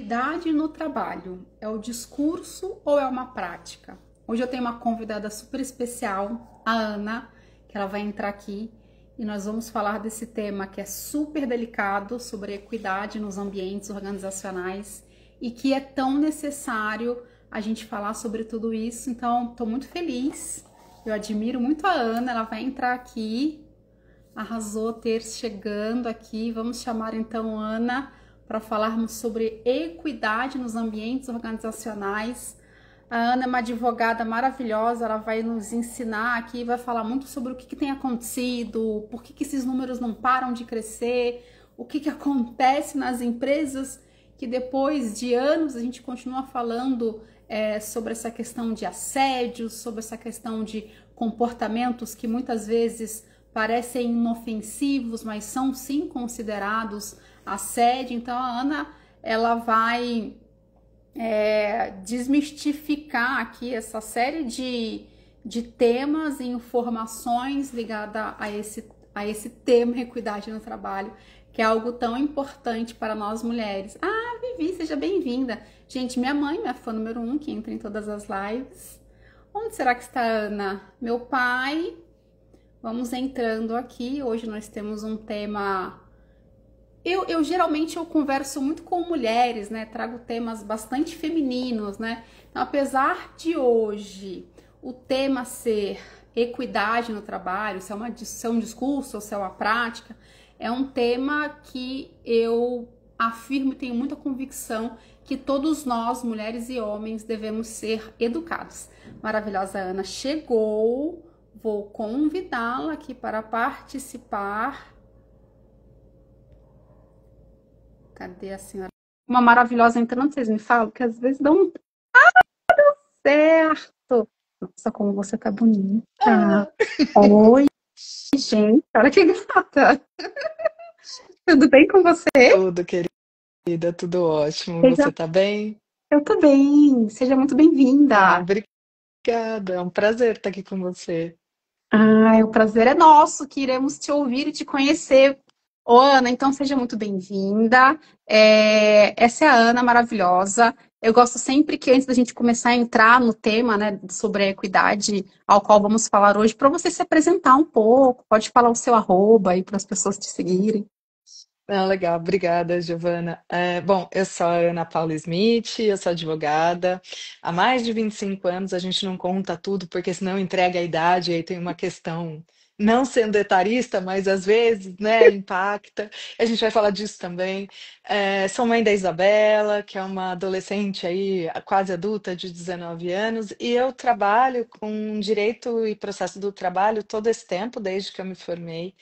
Equidade no trabalho é o discurso ou é uma prática? Hoje eu tenho uma convidada super especial, a Ana, que ela vai entrar aqui e nós vamos falar desse tema que é super delicado, sobre equidade nos ambientes organizacionais e que é tão necessário a gente falar sobre tudo isso. Então, estou muito feliz, eu admiro muito a Ana, ela vai entrar aqui, arrasou ter chegando aqui. Vamos chamar então Ana para falarmos sobre equidade nos ambientes organizacionais. A Ana é uma advogada maravilhosa, ela vai nos ensinar aqui, vai falar muito sobre o que tem acontecido, por que esses números não param de crescer, o que acontece nas empresas, que depois de anos a gente continua falando sobre essa questão de assédio, sobre essa questão de comportamentos que muitas vezes parecem inofensivos, mas são sim considerados assédio. Então a Ana, ela vai desmistificar aqui essa série de temas e informações ligadas a esse tema equidade no trabalho, que é algo tão importante para nós mulheres. Ah, Vivi, seja bem-vinda. Gente, minha mãe, minha fã número 1, que entra em todas as lives. Onde será que está a Ana? Meu pai. Vamos entrando aqui. Hoje nós temos um tema... Eu geralmente converso muito com mulheres, né? Trago temas bastante femininos, né? Então, apesar de hoje o tema ser equidade no trabalho, se é um discurso ou se é uma prática, é um tema que eu afirmo e tenho muita convicção que todos nós, mulheres e homens, devemos ser educados. Maravilhosa Ana chegou, vou convidá-la aqui para participar. Cadê a senhora? Uma maravilhosa entrando, vocês me falam que às vezes dão certo. Nossa, como você tá bonita. Oi, gente, olha que gata. Tudo bem com você? Tudo, querida, tudo ótimo. Você tá bem? Eu tô bem, seja muito bem-vinda. Obrigada, é um prazer estar aqui com você. O prazer é nosso, que iremos te ouvir e te conhecer. Ô, Ana, então seja muito bem-vinda. Essa é a Ana maravilhosa. Eu gosto sempre que antes da gente começar a entrar no tema, né, sobre a equidade ao qual vamos falar hoje, para você se apresentar um pouco, pode falar o seu arroba aí para as pessoas te seguirem. Ah, legal, obrigada, Giovana. Bom, eu sou a Ana Paula Smith, eu sou advogada. Há mais de 25 anos, a gente não conta tudo, porque senão entrega a idade, aí tem uma questão, não sendo etarista, mas às vezes, né, impacta. A gente vai falar disso também. Sou mãe da Isabela, que é uma adolescente aí, quase adulta, de 19 anos, e eu trabalho com direito e processo do trabalho todo esse tempo, desde que eu me formei.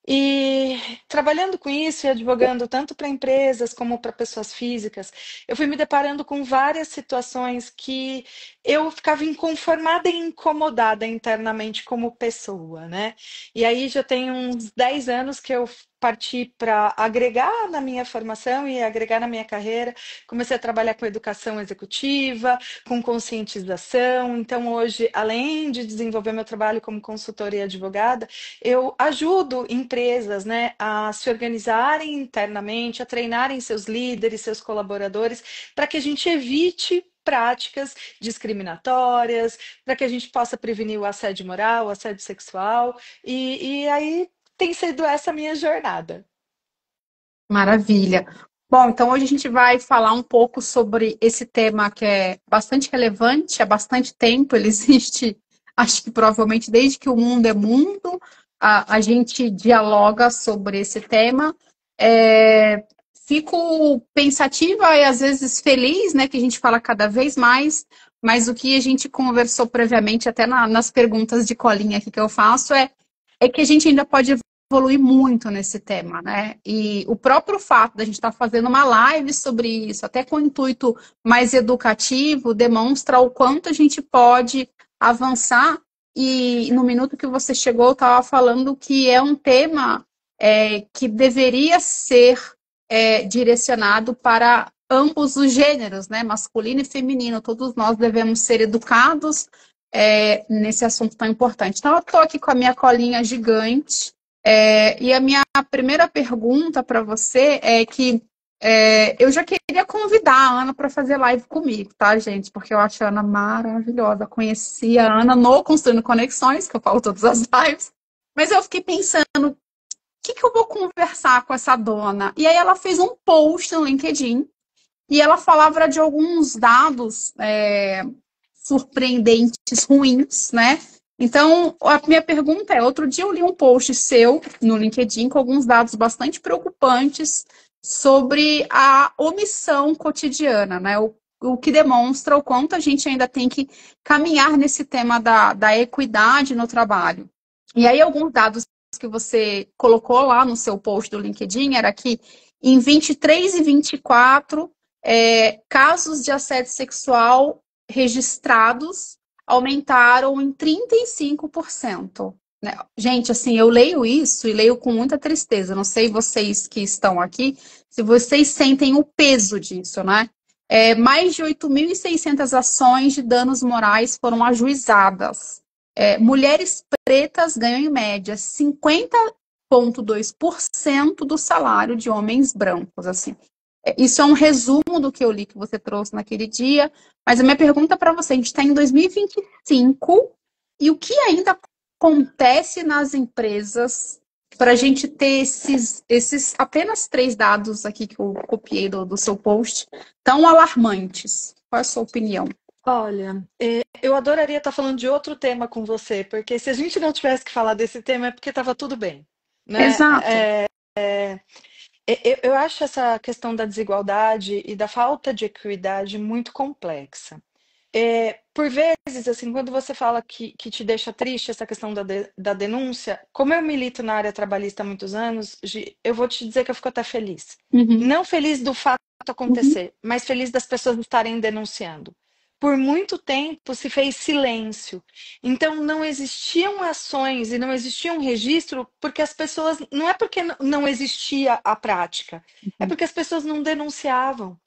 E trabalhando com isso e advogando tanto para empresas como para pessoas físicas, eu fui me deparando com várias situações que eu ficava inconformada e incomodada internamente como pessoa, né? E aí já tem uns 10 anos que eu parti para agregar na minha formação e agregar na minha carreira. Comecei a trabalhar com educação executiva, com conscientização. Então, hoje, além de desenvolver meu trabalho como consultora e advogada, eu ajudo empresas, né, a se organizarem internamente, a treinarem seus líderes, seus colaboradores, para que a gente evite práticas discriminatórias, para que a gente possa prevenir o assédio moral, o assédio sexual, e aí tem sido essa minha jornada. Maravilha. Bom, então hoje a gente vai falar um pouco sobre esse tema que é bastante relevante, há bastante tempo ele existe, acho que provavelmente desde que o mundo é mundo, a gente dialoga sobre esse tema. É, Fico pensativa e às vezes feliz, né, que a gente fala cada vez mais, mas o que a gente conversou previamente, até nas perguntas de colinha aqui que eu faço, é que a gente ainda pode evoluir muito nesse tema, né? E o próprio fato da gente estar fazendo uma live sobre isso, até com o intuito mais educativo, demonstra o quanto a gente pode avançar. E no minuto que você chegou, eu estava falando que é um tema que deveria ser direcionado para ambos os gêneros, né? Masculino e feminino. Todos nós devemos ser educados nesse assunto tão importante. Então, eu estou aqui com a minha colinha gigante. E a minha primeira pergunta para você é que Eu já queria convidar a Ana para fazer live comigo, tá, gente? Porque eu acho a Ana maravilhosa. Conheci a Ana no Construindo Conexões, que eu falo todas as lives. Mas eu fiquei pensando, o que eu vou conversar com essa dona? E aí ela fez um post no LinkedIn e ela falava de alguns dados surpreendentes, ruins, né? Então, a minha pergunta é: outro dia eu li um post seu no LinkedIn com alguns dados bastante preocupantes sobre a omissão cotidiana, né? O que demonstra o quanto a gente ainda tem que caminhar nesse tema da equidade no trabalho. E aí, alguns dados que você colocou lá no seu post do LinkedIn era que em 23 e 24, casos de assédio sexual registrados aumentaram em 35%. Né? Gente, assim, eu leio isso e leio com muita tristeza. Não sei vocês que estão aqui, se vocês sentem o peso disso, né? Mais de 8.600 ações de danos morais foram ajuizadas. Mulheres pretas ganham, em média, 50,2% do salário de homens brancos. Assim. Isso é um resumo do que eu li que você trouxe naquele dia. Mas a minha pergunta para você: a gente está em 2025 e o que ainda acontece nas empresas para a gente ter esses apenas 3 dados aqui que eu copiei do seu post tão alarmantes? Qual é a sua opinião? Olha, eu adoraria estar falando de outro tema com você, porque se a gente não tivesse que falar desse tema é porque estava tudo bem, né? Exato. Eu acho essa questão da desigualdade e da falta de equidade muito complexa. Por vezes, assim, quando você fala que te deixa triste essa questão da denúncia, como eu milito na área trabalhista há muitos anos, eu vou te dizer que eu fico até feliz. Uhum, Não feliz do fato uhum, acontecer, mas feliz das pessoas estarem denunciando. Por muito tempo se fez silêncio. Então não existiam ações e não existia um registro porque as pessoas. Não é porque não existia a prática, é uhum. porque as pessoas não denunciavam.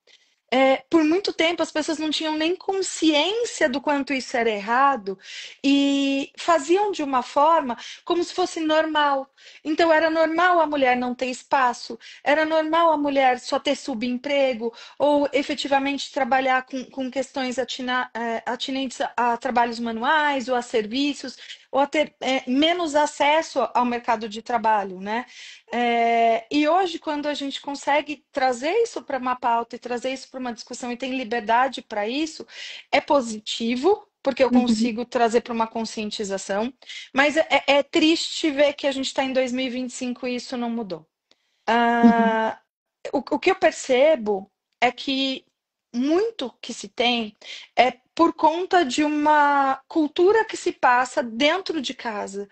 Por muito tempo as pessoas não tinham nem consciência do quanto isso era errado e faziam de uma forma como se fosse normal. Então era normal a mulher não ter espaço, era normal a mulher só ter subemprego ou efetivamente trabalhar com questões atinentes a trabalhos manuais ou a serviços ou a ter menos acesso ao mercado de trabalho, né? E hoje, quando a gente consegue trazer isso para uma pauta e trazer isso para uma discussão e tem liberdade para isso, é positivo, porque eu Uhum, consigo trazer para uma conscientização, mas é triste ver que a gente está em 2025 e isso não mudou. uhum, Ah, o que eu percebo é que muito que se tem é por conta de uma cultura que se passa dentro de casa.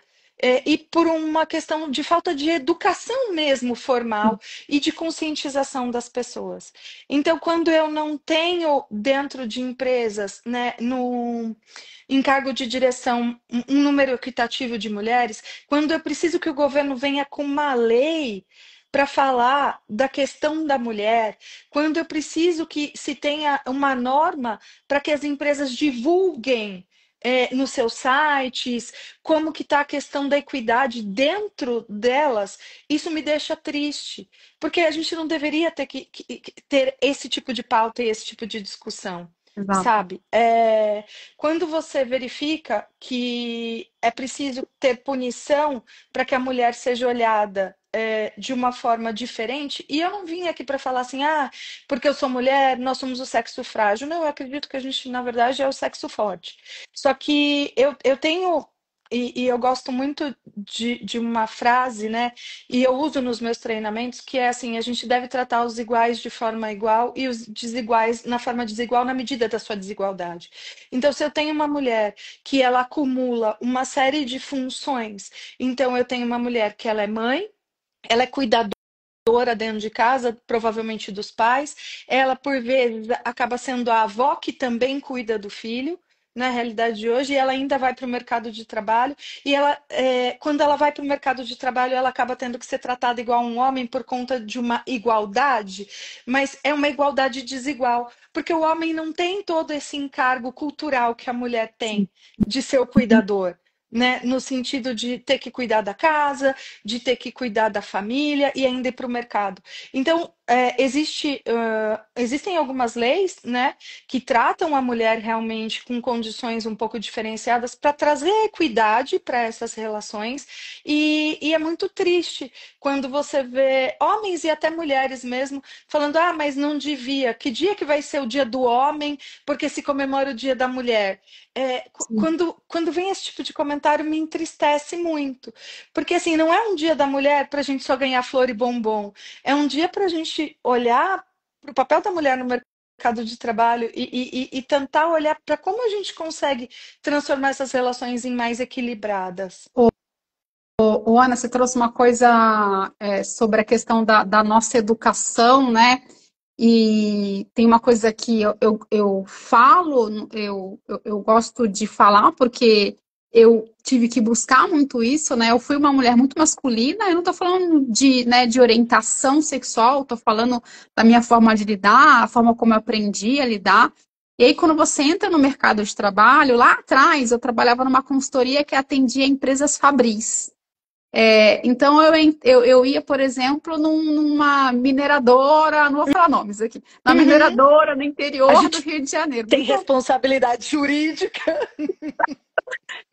E por uma questão de falta de educação mesmo formal e de conscientização das pessoas. Então, quando eu não tenho dentro de empresas, né, no em cargo de direção, um número equitativo de mulheres, quando eu preciso que o governo venha com uma lei para falar da questão da mulher, quando eu preciso que se tenha uma norma para que as empresas divulguem nos seus sites, como que está a questão da equidade dentro delas, isso me deixa triste, porque a gente não deveria ter que ter esse tipo de pauta e esse tipo de discussão, exato. sabe? Quando você verifica que é preciso ter punição para que a mulher seja olhada de uma forma diferente, e eu não vim aqui para falar assim, porque eu sou mulher, nós somos o sexo frágil. Não, eu acredito que a gente, na verdade, é o sexo forte. Só que eu tenho, e eu gosto muito de uma frase, né? E eu uso nos meus treinamentos, que é assim: a gente deve tratar os iguais de forma igual e os desiguais na forma desigual na medida da sua desigualdade. Então, se eu tenho uma mulher que ela acumula uma série de funções, então eu tenho uma mulher que ela é mãe, ela é cuidadora dentro de casa, provavelmente dos pais. Ela, por vezes, acaba sendo a avó que também cuida do filho, na realidade de hoje, e ela ainda vai para o mercado de trabalho. E ela, quando ela vai para o mercado de trabalho, ela acaba tendo que ser tratada igual a um homem por conta de uma igualdade, mas é uma igualdade desigual, porque o homem não tem todo esse encargo cultural que a mulher Sim. tem de ser o cuidador. Né? No sentido de ter que cuidar da casa, de ter que cuidar da família e ainda ir para o mercado. Então, existem algumas leis, né, que tratam a mulher realmente com condições um pouco diferenciadas para trazer equidade para essas relações, e é muito triste quando você vê homens e até mulheres mesmo falando, ah, mas não devia, que dia que vai ser o dia do homem, porque se comemora o dia da mulher? Sim. Quando vem esse tipo de comentário, me entristece muito, porque assim, não é um dia da mulher para a gente só ganhar flor e bombom, é um dia para a gente olhar para o papel da mulher no mercado de trabalho e tentar olhar para como a gente consegue transformar essas relações em mais equilibradas. Ana, você trouxe uma coisa sobre a questão da nossa educação, né? E tem uma coisa que eu falo, eu gosto de falar, porque eu tive que buscar muito isso, né? Eu fui uma mulher muito masculina, eu não estou falando de, né, de orientação sexual, estou falando da minha forma de lidar, a forma como eu aprendi a lidar. E aí, quando você entra no mercado de trabalho, lá atrás eu trabalhava numa consultoria que atendia empresas fabris. Então eu ia, por exemplo, numa mineradora, não vou falar nomes aqui, na Uhum. mineradora no A interior do gente Rio de Janeiro. tem Muito. responsabilidade jurídica.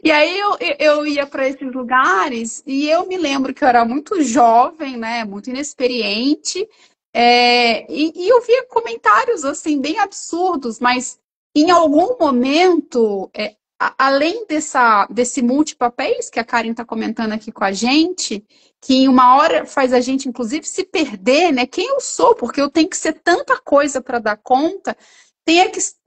E aí eu ia para esses lugares e eu me lembro que eu era muito jovem, né, muito inexperiente, e eu via comentários assim bem absurdos, mas em algum momento, além desse multipapéis que a Karen está comentando aqui com a gente, que em uma hora faz a gente inclusive se perder, né? Quem eu sou, porque eu tenho que ser tanta coisa para dar conta. Tem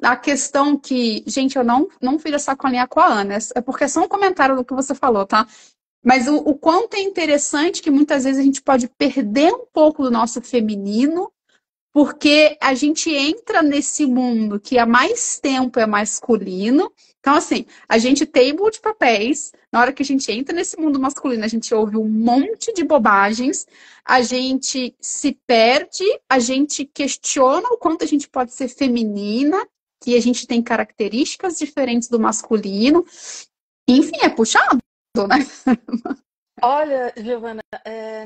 a questão que, gente, eu não fiz essa colinha com a Ana, é porque é só um comentário do que você falou, tá? Mas o quanto é interessante que muitas vezes a gente pode perder um pouco do nosso feminino porque a gente entra nesse mundo que há mais tempo é masculino. Então, assim, a gente tem multipapéis. Na hora que a gente entra nesse mundo masculino, a gente ouve um monte de bobagens, a gente se perde, a gente questiona o quanto a gente pode ser feminina, que a gente tem características diferentes do masculino. Enfim, é puxado, né? Olha, Giovana,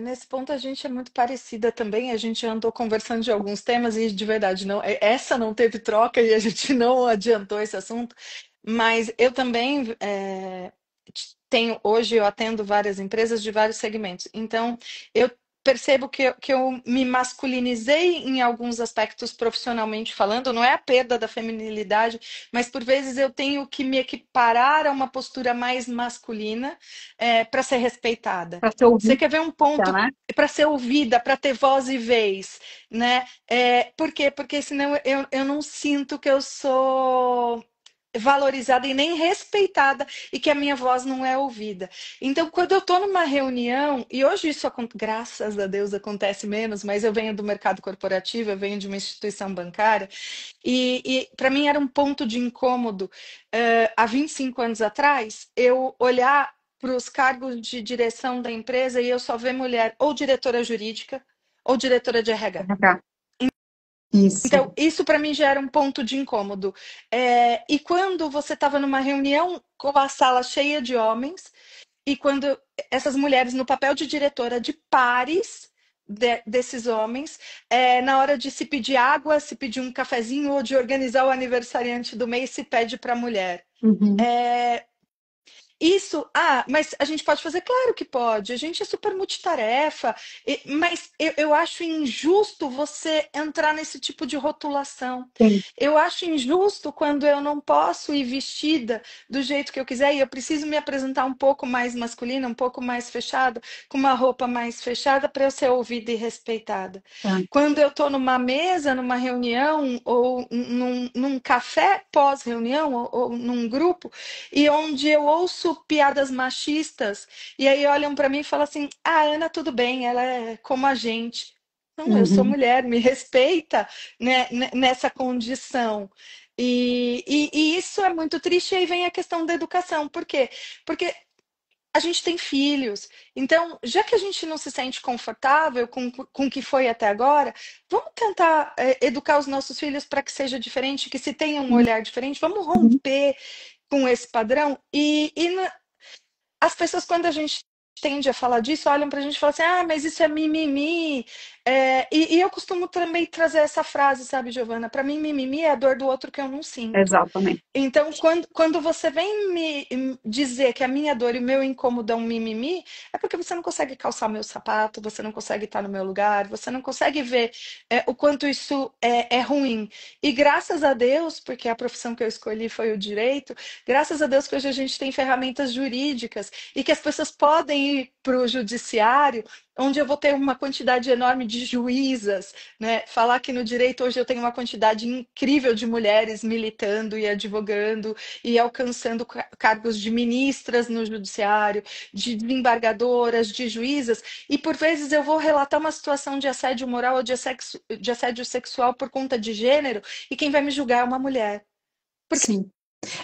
nesse ponto a gente é muito parecida também. A gente andou conversando de alguns temas e de verdade não, essa não teve troca e a gente não adiantou esse assunto. Mas eu também tenho hoje eu atendo várias empresas de vários segmentos. Então eu percebo que eu me masculinizei em alguns aspectos profissionalmente falando. Não é a perda da feminilidade, mas por vezes eu tenho que me equiparar a uma postura mais masculina para ser respeitada. Para ser Você ouvida, quer ver um ponto né? para ser ouvida, para ter voz e vez, né? Por quê? Porque senão eu não sinto que eu sou valorizada e nem respeitada e que a minha voz não é ouvida. Então, quando eu estou numa reunião, e hoje isso, graças a Deus, acontece menos, mas eu venho do mercado corporativo, eu venho de uma instituição bancária, e para mim era um ponto de incômodo, há 25 anos atrás, eu olhar para os cargos de direção da empresa e eu só ver mulher ou diretora jurídica ou diretora de RH. Isso. Então, isso para mim já era um ponto de incômodo. E quando você estava numa reunião com a sala cheia de homens, e quando essas mulheres, no papel de diretora de pares desses homens, na hora de se pedir água, se pedir um cafezinho ou de organizar o aniversariante do mês, se pede para a mulher. Uhum. Isso, mas a gente pode fazer? Claro que pode. A gente é super multitarefa, mas eu acho injusto você entrar nesse tipo de rotulação. Sim. Eu acho injusto quando eu não posso ir vestida do jeito que eu quiser e eu preciso me apresentar um pouco mais masculina, um pouco mais fechada, com uma roupa mais fechada para eu ser ouvida e respeitada. É. Quando eu estou numa mesa, numa reunião ou num café pós-reunião ou num grupo e onde eu ouço piadas machistas, e aí olham para mim e falam assim: Ah, Ana, tudo bem, ela é como a gente. Não, eu sou Uhum. mulher, me respeita, né, nessa condição. E isso é muito triste, e aí vem a questão da educação. Por quê? Porque a gente tem filhos. Então, já que a gente não se sente confortável com o que foi até agora, vamos tentar educar os nossos filhos para que seja diferente, que se tenha um olhar diferente, vamos Uhum. romper com esse padrão. As pessoas, quando a gente tende a falar disso, olham pra gente e falam assim: ah, mas isso é mimimi. E eu costumo também trazer essa frase, sabe, Giovana? Para mim, mimimi é a dor do outro que eu não sinto. Exatamente. Então, quando você vem me dizer que a minha dor e o meu incômodo é um mimimi, é porque você não consegue calçar meu sapato, você não consegue estar no meu lugar, você não consegue ver o quanto isso é ruim. E graças a Deus, porque a profissão que eu escolhi foi o direito, graças a Deus que hoje a gente tem ferramentas jurídicas e que as pessoas podem ir para o judiciário, onde eu vou ter uma quantidade enorme de juízas, né? Falar que no direito hoje eu tenho uma quantidade incrível de mulheres militando e advogando e alcançando cargos de ministras no judiciário, de desembargadoras, de juízas, e por vezes eu vou relatar uma situação de assédio moral ou de assédio sexual por conta de gênero, e quem vai me julgar é uma mulher, porque Sim.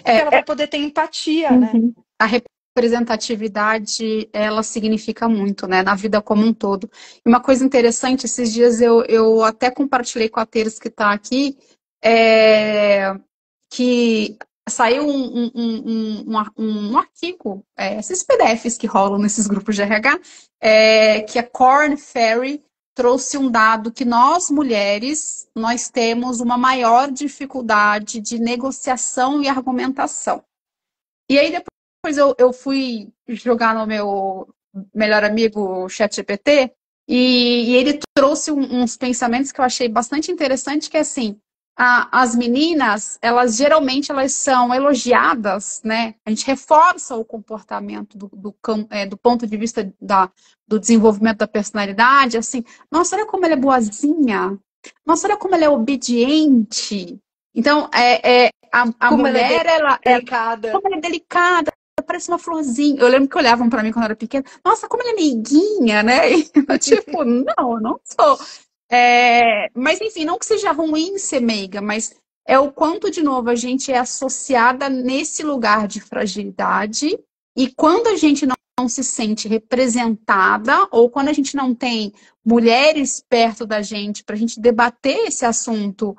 ela vai poder ter empatia, né? Uhum. A representatividade, ela significa muito, né, na vida como um todo. E uma coisa interessante, esses dias eu até compartilhei com a Teres que está aqui, é, que saiu um artigo, esses PDFs que rolam nesses grupos de RH, que a Korn Ferry trouxe um dado que nós, mulheres, nós temos uma maior dificuldade de negociação e argumentação. E aí depois eu fui jogar no meu melhor amigo, o ChatGPT, e ele trouxe uns pensamentos que eu achei bastante interessante, que é assim, as meninas, elas geralmente elas são elogiadas, né? A gente reforça o comportamento do ponto de vista do desenvolvimento da personalidade, assim, nossa, olha como ela é boazinha, nossa, olha como ela é obediente. Então, a Como ela é mulher, delicada. como ela é delicada, parece uma florzinha. Eu lembro que olhavam para mim quando eu era pequena. Nossa, como ela é meiguinha, né? E eu, tipo, não, eu não sou. Mas, enfim, não que seja ruim ser meiga, mas é o quanto, de novo, a gente é associada nesse lugar de fragilidade. E quando a gente não se sente representada, ou quando a gente não tem mulheres perto da gente para a gente debater esse assunto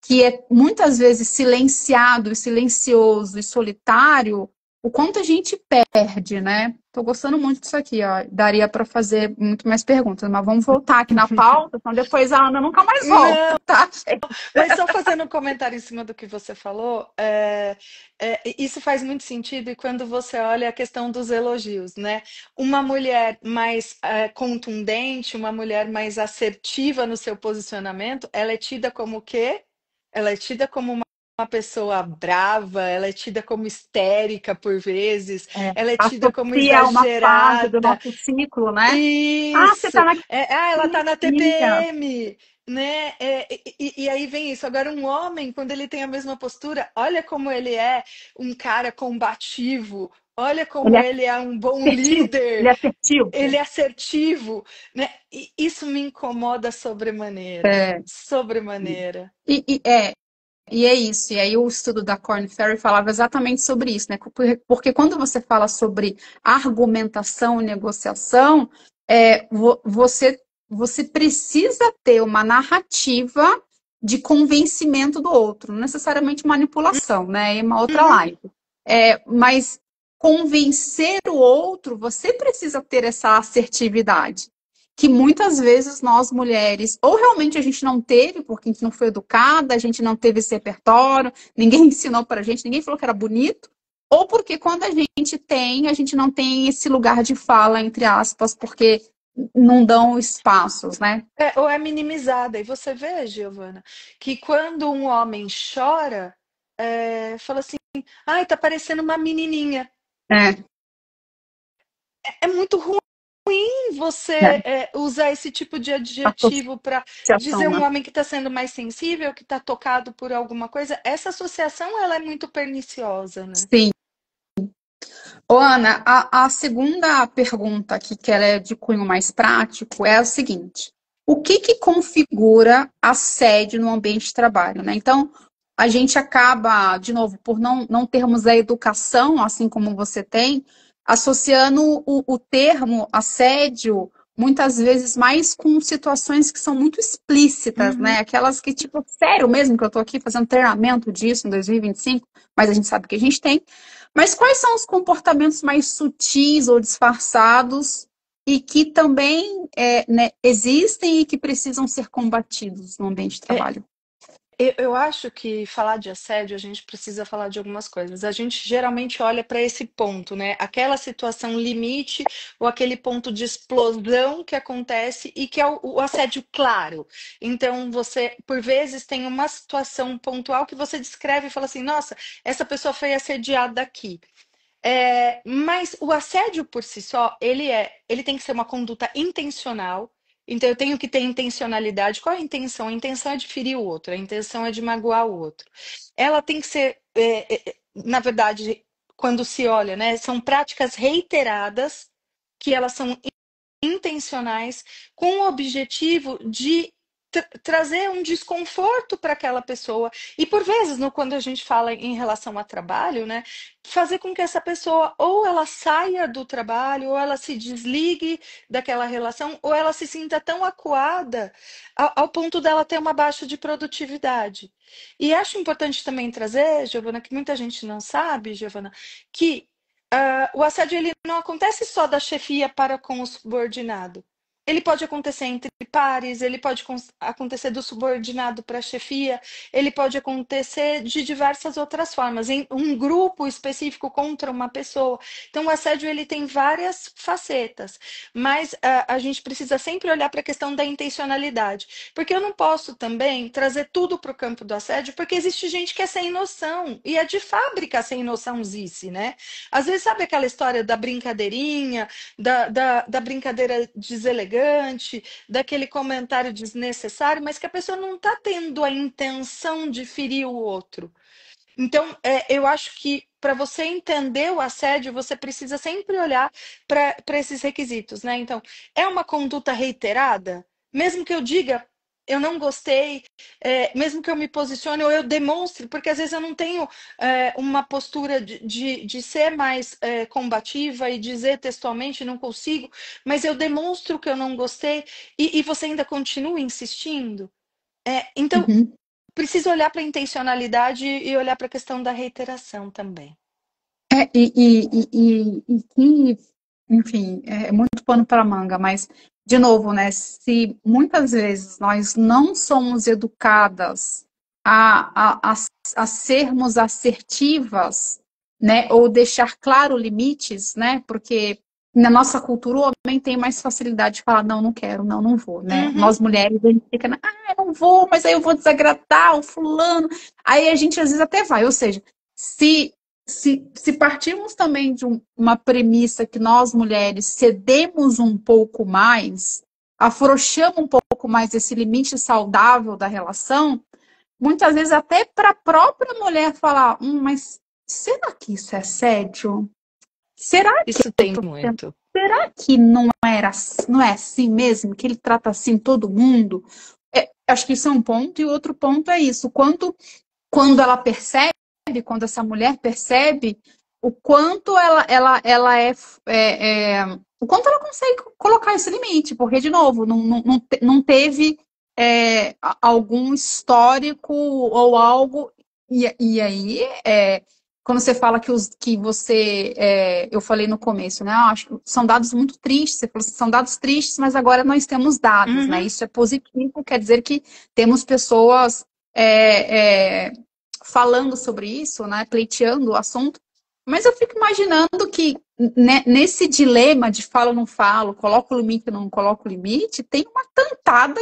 que é muitas vezes silenciado, silencioso e solitário, o quanto a gente perde, né? Tô gostando muito disso aqui, ó. Daria para fazer muito mais perguntas, mas vamos voltar aqui na pauta, senão depois a Ana nunca mais volta, Não, tá? mas só fazendo um comentário em cima do que você falou, isso faz muito sentido e quando você olha a questão dos elogios, né? Uma mulher mais contundente, uma mulher mais assertiva no seu posicionamento, ela é tida como o quê? Ela é tida como uma pessoa brava, ela é tida como histérica por vezes, ela é tida como Associa a uma fase do exagerada. nosso ciclo, né? Ah, você Isso. tá na Ela tá na quinta. TPM, né? E aí vem isso. Agora, um homem, quando ele tem a mesma postura, olha como ele é um cara combativo, olha Ele como é ele é um bom assertivo. Ele líder, é assertivo. ele é assertivo, né? E isso me incomoda sobremaneira. É. Sobremaneira. E é isso. E aí o estudo da Korn Ferry falava exatamente sobre isso, né? Porque quando você fala sobre argumentação e negociação, você precisa ter uma narrativa de convencimento do outro, não necessariamente manipulação, né? É uma outra Uhum. live. Mas convencer o outro, você precisa ter essa assertividade que muitas vezes nós mulheres, ou realmente a gente não teve, porque a gente não foi educada, a gente não teve esse repertório, ninguém ensinou pra gente, ninguém falou que era bonito, ou porque quando a gente tem, a gente não tem esse lugar de fala, entre aspas, porque não dão espaços, né? Ou é minimizada. E você vê, Giovana, que quando um homem chora, fala assim, ai, tá parecendo uma menininha. É, É muito ruim você é, usar esse tipo de adjetivo para associação, dizer um né? homem que está sendo mais sensível, que está tocado por alguma coisa. Essa associação ela é muito perniciosa, né? Sim. Ô, Ana, a segunda pergunta aqui, que ela é de cunho mais prático, é o seguinte: o que configura assédio no ambiente de trabalho, né? Então, a gente acaba, de novo, por não termos a educação, assim como você tem, associando o termo assédio muitas vezes mais com situações que são muito explícitas, Uhum. né? Aquelas que, tipo, sério mesmo que eu tô aqui fazendo treinamento disso em 2025, mas a gente sabe que a gente tem. Mas quais são os comportamentos mais sutis ou disfarçados e que também né, existem e que precisam ser combatidos no ambiente de É, trabalho. eu acho que falar de assédio, a gente precisa falar de algumas coisas. A gente geralmente olha para esse ponto, né? Aquela situação limite ou aquele ponto de explosão que acontece e que é o assédio claro. Então, você, por vezes, tem uma situação pontual que você descreve e fala assim: nossa, essa pessoa foi assediada aqui. Mas o assédio por si só, ele tem que ser uma conduta intencional. Então eu tenho que ter intencionalidade. Qual é a intenção? A intenção é de ferir o outro, a intenção é de magoar o outro. Ela tem que ser, na verdade, quando se olha, né, são práticas reiteradas que elas são intencionais com o objetivo de trazer um desconforto para aquela pessoa. E por vezes, quando a gente fala em relação a trabalho, né, fazer com que essa pessoa ou ela saia do trabalho, ou ela se desligue daquela relação, ou ela se sinta tão acuada ao ponto dela ter uma baixa de produtividade. E acho importante também trazer, Giovana, que muita gente não sabe, Giovana, que o assédio ele não acontece só da chefia para com o subordinado. Ele pode acontecer entre pares, ele pode acontecer do subordinado para a chefia, ele pode acontecer de diversas outras formas, em um grupo específico contra uma pessoa. Então, o assédio ele tem várias facetas, mas a gente precisa sempre olhar para a questão da intencionalidade, porque eu não posso também trazer tudo para o campo do assédio, porque existe gente que é sem noção, e é de fábrica sem noçãozice, né? Às vezes, sabe aquela história da brincadeirinha, da brincadeira deselegante, daquele comentário desnecessário, mas que a pessoa não está tendo a intenção de ferir o outro. Então, eu acho que para você entender o assédio, você precisa sempre olhar para esses requisitos, né? Então, é uma conduta reiterada? Mesmo que eu diga, eu não gostei, mesmo que eu me posicione ou eu demonstre, porque às vezes eu não tenho uma postura de ser mais combativa e dizer textualmente, não consigo, mas eu demonstro que eu não gostei e você ainda continua insistindo. Então, Uhum. precisa olhar para a intencionalidade e olhar para a questão da reiteração também. Que, enfim, é muito pano para manga, mas, de novo, né, se muitas vezes nós não somos educadas a sermos assertivas, né, ou deixar claro limites, né, porque na nossa cultura o homem tem mais facilidade de falar, não, não quero, não, não vou, né, Uhum, nós mulheres, a gente fica, eu não vou, mas aí eu vou desagradar o fulano, aí a gente às vezes até vai, ou seja, se se partirmos também de uma premissa que nós mulheres cedemos um pouco mais, afrouxamos um pouco mais esse limite saudável da relação, muitas vezes até para a própria mulher falar, mas será que isso é assédio? Será que isso tem muito. será que não é assim mesmo? Que ele trata assim todo mundo? Acho que isso é um ponto, e o outro ponto é isso. Quando ela percebe, quando essa mulher percebe o quanto ela o quanto ela consegue colocar esse limite, porque, de novo, não teve algum histórico ou algo, e aí quando você fala que você, eu falei no começo, né? Acho que são dados muito tristes, você falou assim, são dados tristes, mas agora nós temos dados, né? Uhum. Isso é positivo, quer dizer que temos pessoas é, é, falando sobre isso, né, pleiteando o assunto, mas eu fico imaginando que né, nesse dilema de falo ou não falo, coloco o limite ou não coloco o limite, tem uma tantada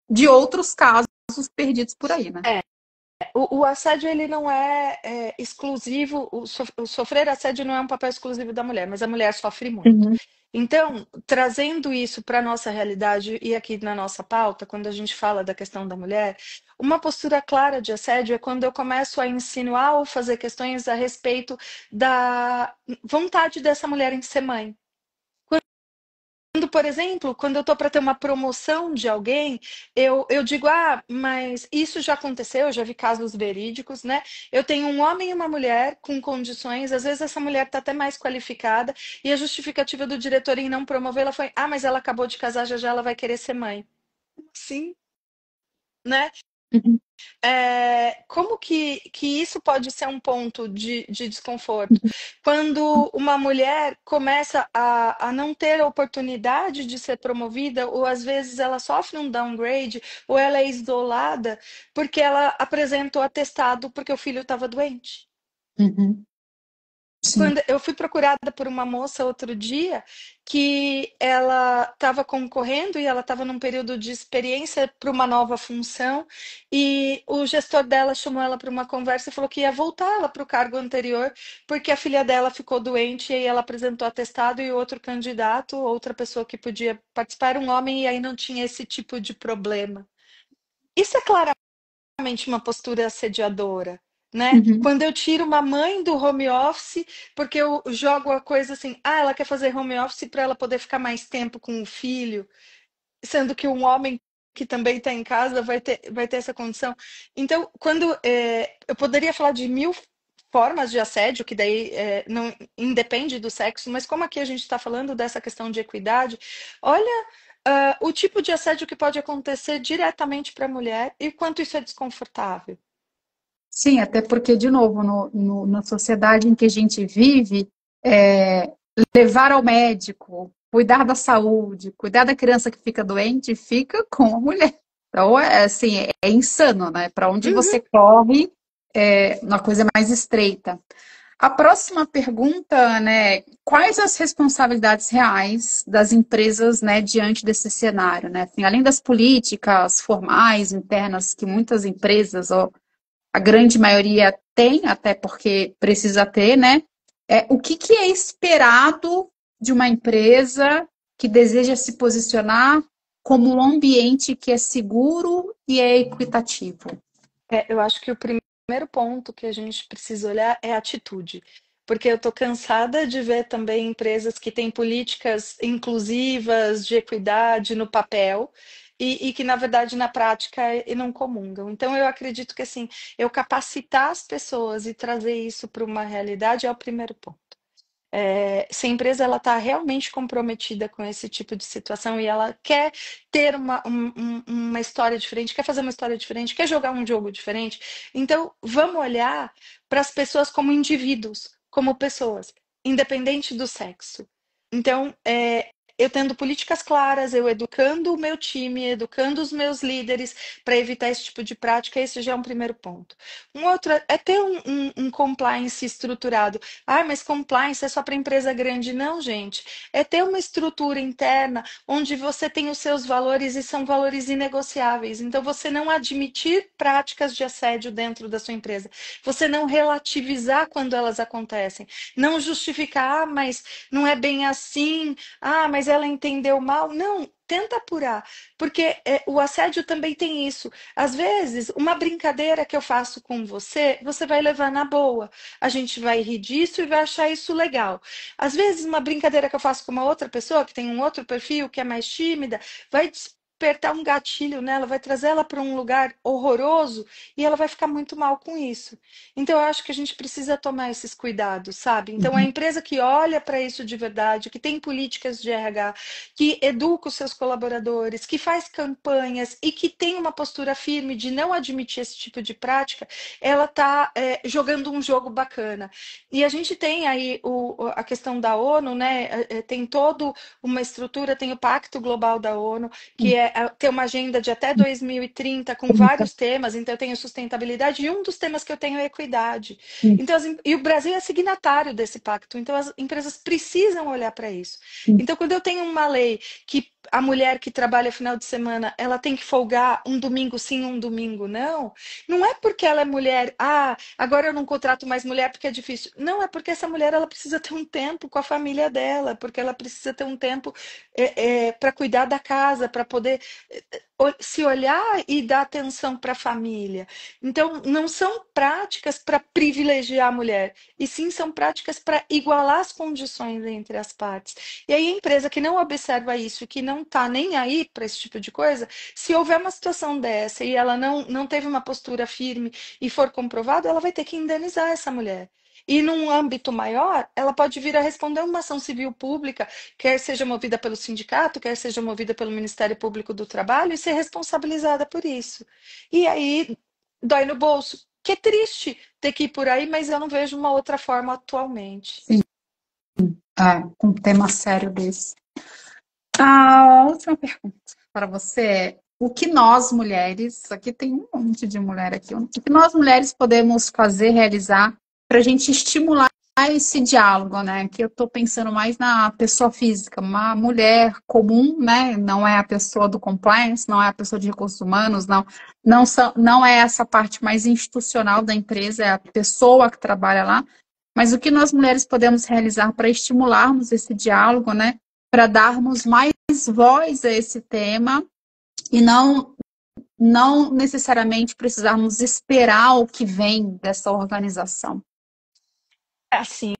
de outros casos perdidos por aí, né? O assédio ele não exclusivo, o sofrer assédio não é um papel exclusivo da mulher, mas a mulher sofre muito. Uhum. Então, trazendo isso para a nossa realidade e aqui na nossa pauta, quando a gente fala da questão da mulher, uma postura clara de assédio é quando eu começo a insinuar ou fazer questões a respeito da vontade dessa mulher em ser mãe. Quando, por exemplo, quando eu estou para ter uma promoção de alguém, eu digo, mas isso já aconteceu, eu já vi casos verídicos, né? Eu tenho um homem e uma mulher com condições, às vezes essa mulher está até mais qualificada, e a justificativa do diretor em não promovê-la foi, mas ela acabou de casar, já já ela vai querer ser mãe. Sim, né? como que isso pode ser um ponto de desconforto? Quando uma mulher começa a não ter a oportunidade de ser promovida, ou às vezes ela sofre um downgrade, ou ela é isolada porque ela apresentou atestado porque o filho estava doente. Uhum. Sim. Quando eu fui procurada por uma moça outro dia que ela estava concorrendo e ela estava num período de experiência para uma nova função e o gestor dela chamou ela para uma conversa e falou que ia voltar ela para o cargo anterior porque a filha dela ficou doente e aí ela apresentou atestado e outro candidato, outra pessoa que podia participar era um homem e aí não tinha esse tipo de problema. Isso é claramente uma postura assediadora, né? Uhum. Quando eu tiro uma mãe do home office, porque eu jogo a coisa assim, ela quer fazer home office para ela poder ficar mais tempo com o filho, sendo que um homem que também está em casa vai ter essa condição. Então, eu poderia falar de mil formas de assédio, que daí não independe do sexo, mas como aqui a gente está falando dessa questão de equidade, olha o tipo de assédio que pode acontecer diretamente para a mulher e o quanto isso é desconfortável. Sim, até porque, de novo, na sociedade em que a gente vive, é, levar ao médico, cuidar da saúde, cuidar da criança que fica doente, fica com a mulher. Então, assim, é insano, né? Para onde Uhum. você corre, é uma coisa mais estreita. A próxima pergunta, né? Quais as responsabilidades reais das empresas, né, diante desse cenário, né? Assim, além das políticas formais, internas, que muitas empresas, ó, a grande maioria tem, até porque precisa ter, né? O que que é esperado de uma empresa que deseja se posicionar como um ambiente que é seguro e é equitativo? Eu acho que o primeiro ponto que a gente precisa olhar é a atitude, porque eu estou cansada de ver também empresas que têm políticas inclusivas, de equidade no papel, e que, na verdade, na prática, não comungam. Então, eu acredito que, assim, eu capacitar as pessoas e trazer isso para uma realidade é o primeiro ponto. Se a empresa ela está realmente comprometida com esse tipo de situação e ela quer ter uma história diferente, quer fazer uma história diferente, quer jogar um jogo diferente, então vamos olhar para as pessoas como indivíduos, como pessoas, independente do sexo. Então, eu tendo políticas claras, eu educando o meu time, educando os meus líderes para evitar esse tipo de prática, esse já é um primeiro ponto. Um outro é ter um compliance estruturado. Ah, mas compliance é só para empresa grande. Não, gente. É ter uma estrutura interna onde você tem os seus valores e são valores inegociáveis. Então, você não admitir práticas de assédio dentro da sua empresa. Você não relativizar quando elas acontecem. Não justificar, ah, mas não é bem assim. Ah, mas ela entendeu mal. Não. Tenta apurar, porque o assédio também tem isso. Às vezes, uma brincadeira que eu faço com você, você vai levar na boa. A gente vai rir disso e vai achar isso legal. Às vezes, uma brincadeira que eu faço com uma outra pessoa, que tem um outro perfil, que é mais tímida, vai despertar um gatilho nela, vai trazer ela para um lugar horroroso e ela vai ficar muito mal com isso. Então, eu acho que a gente precisa tomar esses cuidados, sabe? Então, a empresa que olha para isso de verdade, que tem políticas de RH, que educa os seus colaboradores, que faz campanhas e que tem uma postura firme de não admitir esse tipo de prática, ela está jogando um jogo bacana. E a gente tem aí a questão da ONU, né? Tem toda uma estrutura, tem o Pacto Global da ONU, que tem uma agenda de até 2030 com vários temas, então eu tenho sustentabilidade, e um dos temas que eu tenho é equidade. Então, e o Brasil é signatário desse pacto, então as empresas precisam olhar para isso. Então, quando eu tenho uma lei que a mulher que trabalha final de semana, ela tem que folgar um domingo sim, um domingo não, não é porque ela é mulher, ah, agora eu não contrato mais mulher porque é difícil. Não, é porque essa mulher ela precisa ter um tempo com a família dela, porque ela precisa ter um tempo para cuidar da casa, para poder se olhar e dar atenção para a família. Então, não são práticas para privilegiar a mulher, e sim são práticas para igualar as condições entre as partes. E aí, a empresa que não observa isso, que não está nem aí para esse tipo de coisa, se houver uma situação dessa e ela não teve uma postura firme e for comprovado, ela vai ter que indenizar essa mulher. E num âmbito maior, ela pode vir a responder uma ação civil pública, quer seja movida pelo sindicato, quer seja movida pelo Ministério Público do Trabalho, e ser responsabilizada por isso. E aí dói no bolso. Que é triste ter que ir por aí, mas eu não vejo uma outra forma atualmente. Sim, com um tema sério desse. A última pergunta para você é: o que nós mulheres, aqui tem um monte de mulher aqui, o que nós mulheres podemos fazer, realizar para a gente estimular esse diálogo, né? Que eu estou pensando mais na pessoa física, uma mulher comum, né? Não é a pessoa do compliance, não é a pessoa de recursos humanos, não é essa parte mais institucional da empresa, é a pessoa que trabalha lá. Mas o que nós mulheres podemos realizar para estimularmos esse diálogo, né? Para darmos mais voz a esse tema e não necessariamente precisarmos esperar o que vem dessa organização. Assim,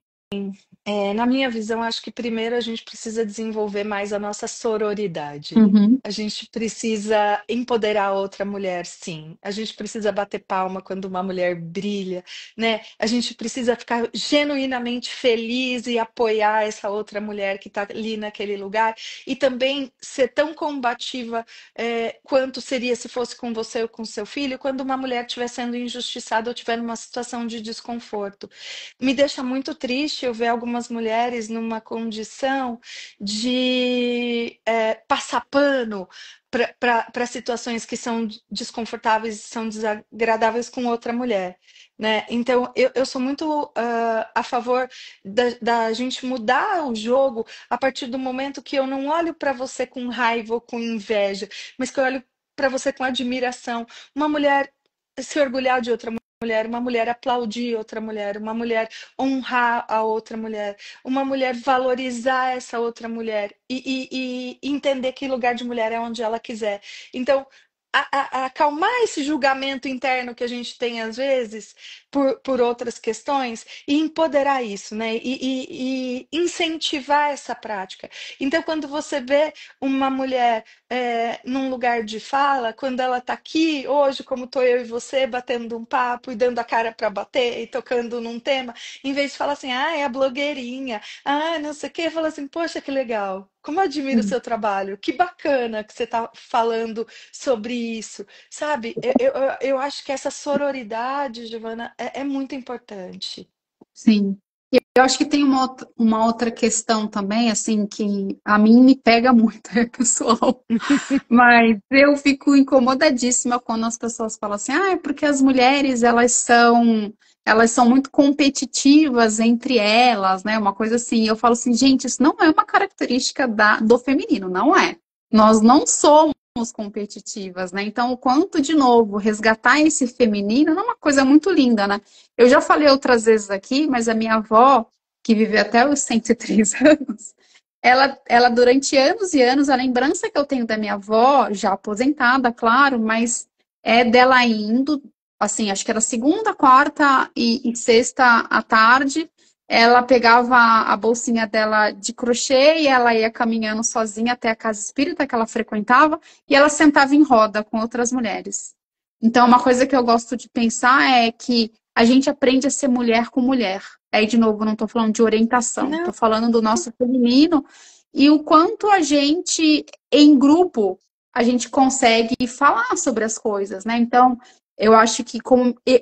na minha visão, acho que primeiro a gente precisa desenvolver mais a nossa sororidade. Uhum, A gente precisa empoderar outra mulher, sim. A gente precisa bater palma quando uma mulher brilha, né? A gente precisa ficar genuinamente feliz e apoiar essa outra mulher que está ali naquele lugar. E também ser tão combativa, quanto seria se fosse com você ou com seu filho, quando uma mulher estiver sendo injustiçada ou estiver numa situação de desconforto. Me deixa muito triste eu ver algumas mulheres numa condição de passar pano para situações que são desconfortáveis e são desagradáveis com outra mulher, né? Então, eu sou muito a favor da gente mudar o jogo a partir do momento que eu não olho para você com raiva ou com inveja, mas que eu olho para você com admiração. Uma mulher se orgulhar de outra mulher, uma mulher aplaudir outra mulher, uma mulher honrar a outra mulher, uma mulher valorizar essa outra mulher e entender que lugar de mulher é onde ela quiser. Então, acalmar esse julgamento interno que a gente tem às vezes por outras questões e empoderar isso, né? E incentivar essa prática. Então, quando você vê uma mulher num lugar de fala, quando ela está aqui hoje, como estou eu e você, batendo um papo e dando a cara para bater e tocando num tema, em vez de falar assim, ah, é a blogueirinha, ah, não sei o quê, fala assim, poxa, que legal, como eu admiro o seu trabalho, que bacana que você está falando sobre isso, sabe? Eu acho que essa sororidade, Giovana, é muito importante. sim. E eu acho que tem uma outra questão também, assim, que a mim me pega muito, é pessoal. Mas eu fico incomodadíssima quando as pessoas falam assim, ah, é porque as mulheres elas são muito competitivas entre elas, né? Uma coisa assim. Eu falo assim, gente, isso não é uma característica do feminino, não é. Nós não somos competitivas, né? Então, o quanto, de novo, resgatar esse feminino é uma coisa muito linda, né? Eu já falei outras vezes aqui, mas a minha avó, que viveu até os 103 anos, ela, durante anos e anos, a lembrança que eu tenho da minha avó, já aposentada, claro, mas é dela indo, assim, acho que era segunda, quarta e sexta à tarde, ela pegava a bolsinha dela de crochê e ela ia caminhando sozinha até a casa espírita que ela frequentava e ela sentava em roda com outras mulheres. Então, uma coisa que eu gosto de pensar é que a gente aprende a ser mulher com mulher. Aí, de novo, não estou falando de orientação, Não, estou falando do nosso feminino e o quanto a gente, em grupo, a gente consegue falar sobre as coisas, né? Então, eu acho que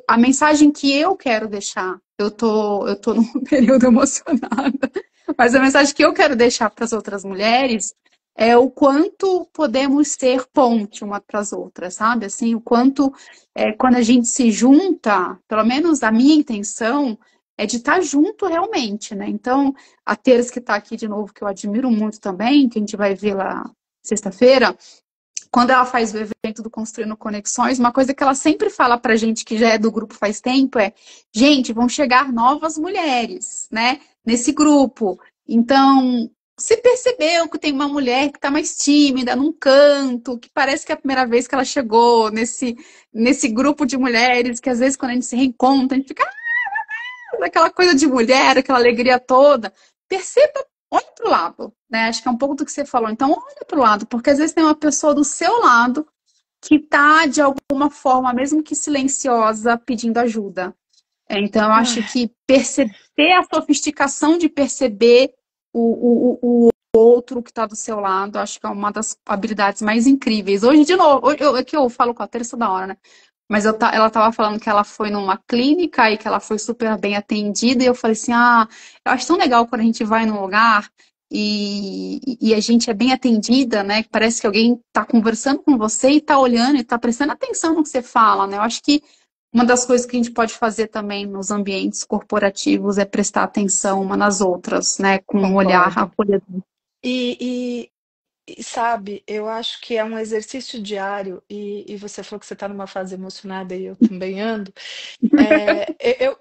a mensagem que eu quero deixar, eu tô num período emocionada, mas a mensagem que eu quero deixar para as outras mulheres é o quanto podemos ser ponte uma para as outras, sabe? Assim, o quanto quando a gente se junta, pelo menos a minha intenção é de estar junto realmente, né? Então, a Teres que está aqui de novo, que eu admiro muito também, que a gente vai ver lá sexta-feira, quando ela faz o evento do Construindo Conexões, uma coisa que ela sempre fala pra gente, que já é do grupo faz tempo, é: gente, vão chegar novas mulheres, né, nesse grupo. Então, se percebeu que tem uma mulher que está mais tímida, num canto, que parece que é a primeira vez que ela chegou nesse grupo de mulheres, que às vezes quando a gente se reencontra, a gente fica aquela coisa de mulher, aquela alegria toda. Perceba, olha para o lado, né? Acho que é um pouco do que você falou. Então, olha para o lado, porque às vezes tem uma pessoa do seu lado que está, de alguma forma, mesmo que silenciosa, pedindo ajuda. Então, eu acho ah, que ter a sofisticação de perceber o outro que está do seu lado, acho que é uma das habilidades mais incríveis. Hoje, de novo, aqui eu falo com a Terça da hora, né? Mas ela tava falando que ela foi numa clínica e que ela foi super bem atendida, e eu falei assim, eu acho tão legal quando a gente vai num lugar e a gente é bem atendida, né? Que parece que alguém tá conversando com você e tá olhando e tá prestando atenção no que você fala, né? Eu acho que uma das coisas que a gente pode fazer também nos ambientes corporativos é prestar atenção uma nas outras, né? Com um olhar Concordo. acolhedor. E, e, sabe, eu acho que é um exercício diário, e você falou que você está numa fase emocionada e eu também ando.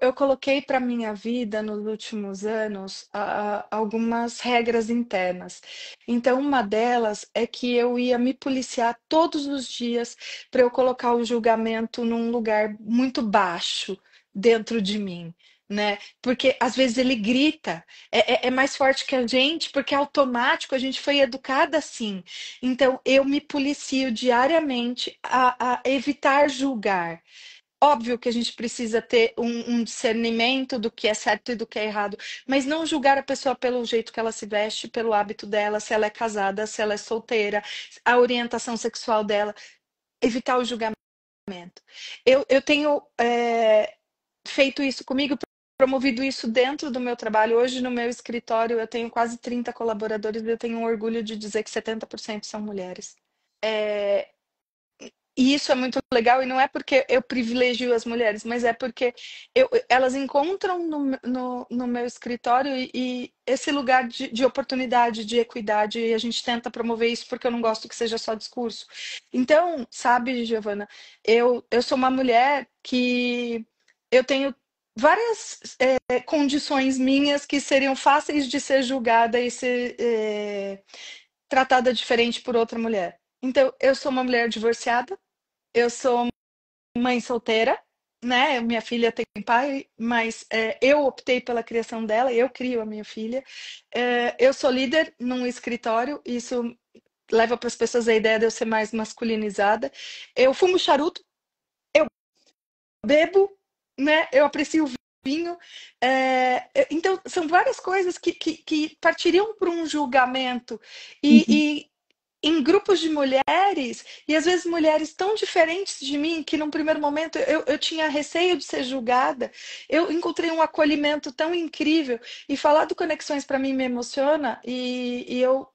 Eu coloquei para minha vida nos últimos anos algumas regras internas. Então, uma delas é que eu ia me policiar todos os dias para eu colocar o julgamento num lugar muito baixo dentro de mim. Né? Porque às vezes ele grita, é mais forte que a gente, porque é automático, a gente foi educada assim. Então, eu me policio diariamente a evitar julgar. Óbvio que a gente precisa ter um discernimento do que é certo e do que é errado, mas não julgar a pessoa pelo jeito que ela se veste, pelo hábito dela, se ela é casada, se ela é solteira, a orientação sexual dela, evitar o julgamento. Eu tenho feito isso comigo, promovido isso dentro do meu trabalho. Hoje, no meu escritório, eu tenho quase 30 colaboradores e eu tenho um orgulho de dizer que 70% são mulheres. É, E isso é muito legal, e não é porque eu privilegio as mulheres, mas é porque elas encontram no meu escritório e esse lugar de oportunidade, de equidade, e a gente tenta promover isso porque eu não gosto que seja só discurso. Então, sabe, Giovana, eu sou uma mulher que eu tenho várias condições minhas que seriam fáceis de ser julgada e ser tratada diferente por outra mulher. Então, eu sou uma mulher divorciada, eu sou mãe solteira, né? Minha filha tem pai, mas eu optei pela criação dela, eu crio a minha filha. Eu sou líder num escritório, isso leva para as pessoas a ideia de eu ser mais masculinizada. Eu fumo charuto, bebo, né? Eu aprecio o vinho. Então, são várias coisas que partiriam para um julgamento. E em grupos de mulheres, e às vezes mulheres tão diferentes de mim, que num primeiro momento eu tinha receio de ser julgada, eu encontrei um acolhimento tão incrível, e falar do Conexões para mim me emociona, e eu,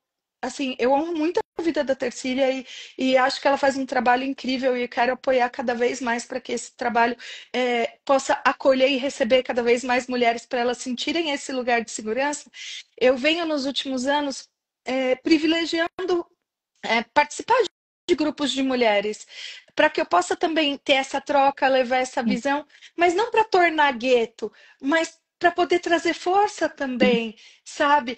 assim, eu amo muito a vida da Tercília, e acho que ela faz um trabalho incrível, e eu quero apoiar cada vez mais para que esse trabalho possa acolher e receber cada vez mais mulheres, para elas sentirem esse lugar de segurança. Eu venho nos últimos anos privilegiando participar de grupos de mulheres, para que eu possa também ter essa troca, levar essa visão, mas não para tornar gueto, mas para poder trazer força também, sabe?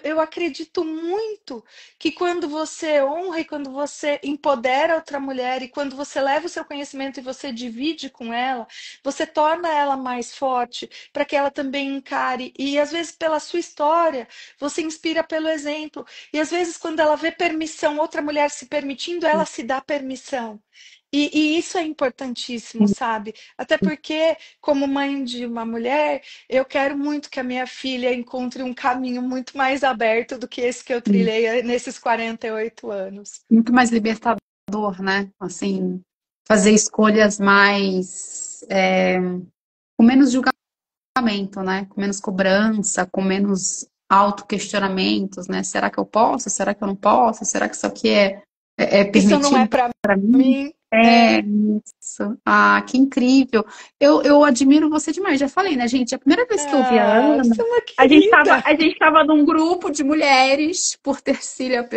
Eu acredito muito que quando você honra e quando você empodera outra mulher e quando você leva o seu conhecimento e você divide com ela, você torna ela mais forte para que ela também encare. E às vezes, pela sua história, você inspira pelo exemplo. E às vezes, quando ela vê permissão, outra mulher se permitindo, ela se dá permissão. E isso é importantíssimo, sabe? Até porque, como mãe de uma mulher, eu quero muito que a minha filha encontre um caminho muito mais aberto do que esse que eu trilhei nesses 48 anos. Muito mais libertador, né? Assim, fazer escolhas mais com menos julgamento, né? Com menos cobrança, com menos autoquestionamentos, né? Será que eu posso? Será que eu não posso? Será que isso aqui é Isso não é permitido para para mim? mim. É isso. Ah, que incrível. Eu admiro você demais. Já falei, né, gente? A primeira vez que eu vi a Você Ana, é uma a gente estava querida. a gente tava num grupo de mulheres por Tercília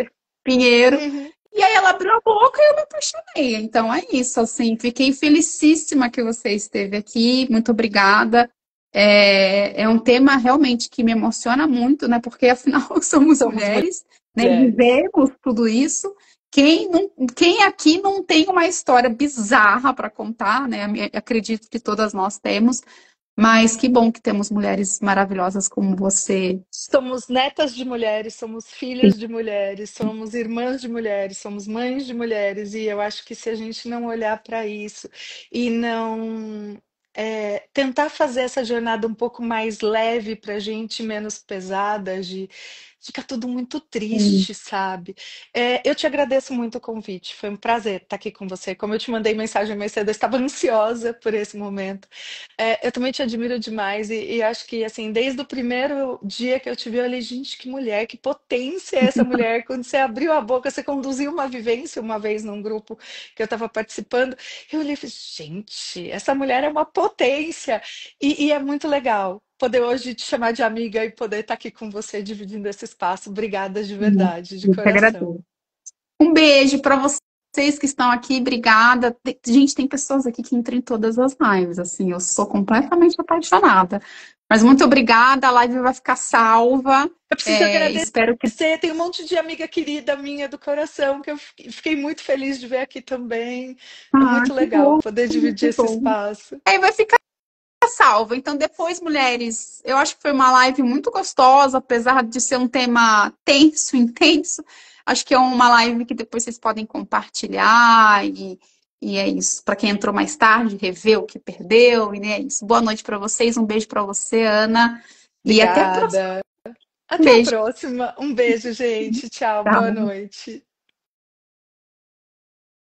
Pinheiro. Uhum. E aí ela abriu a boca e eu me apaixonei. Então é isso, assim, fiquei felicíssima que você esteve aqui. Muito obrigada. É um tema realmente que me emociona muito, né? Porque afinal somos Somos mulheres, né? mulheres. Vivemos tudo isso. Quem aqui não tem uma história bizarra para contar, né? Acredito que todas nós temos, mas que bom que temos mulheres maravilhosas como você. Somos netas de mulheres, somos filhas de mulheres, somos irmãs de mulheres, somos mães de mulheres, e eu acho que se a gente não olhar para isso e não tentar fazer essa jornada um pouco mais leve para a gente, menos pesada, de ficar tudo muito Sim. triste, sabe? Eu te agradeço muito o convite, foi um prazer estar aqui com você. Como eu te mandei mensagem mais cedo, eu estava ansiosa por esse momento. Eu também te admiro demais e acho que, assim, desde o primeiro dia que eu te vi, eu falei, gente, que mulher, que potência é essa mulher. Quando você abriu a boca, você conduziu uma vivência uma vez num grupo que eu estava participando. Eu olhei e falei, gente, essa mulher é uma potência. E é muito legal poder hoje te chamar de amiga e poder estar aqui com você dividindo esse espaço. Obrigada de verdade, de Eu que coração. agradeço. Um beijo para vocês que estão aqui, obrigada. Gente, tem pessoas aqui que entram em todas as lives, assim, eu sou completamente apaixonada. Mas muito obrigada, a live vai ficar salva. Eu preciso agradecer. Espero que. Tem um monte de amiga querida minha do coração que eu fiquei muito feliz de ver aqui também. É Ah, muito que legal bom, poder dividir que esse bom. espaço. Aí vai ficar salva. Então, depois, mulheres, eu acho que foi uma live muito gostosa, apesar de ser um tema tenso, intenso. Acho que é uma live que depois vocês podem compartilhar e é isso. Para quem entrou mais tarde, rever o que perdeu, e é isso. Boa noite para vocês, um beijo para você, Ana, e até a próxima. Obrigada. Um Até a beijo. próxima. Um beijo, gente. Tchau. Boa Tchau. noite.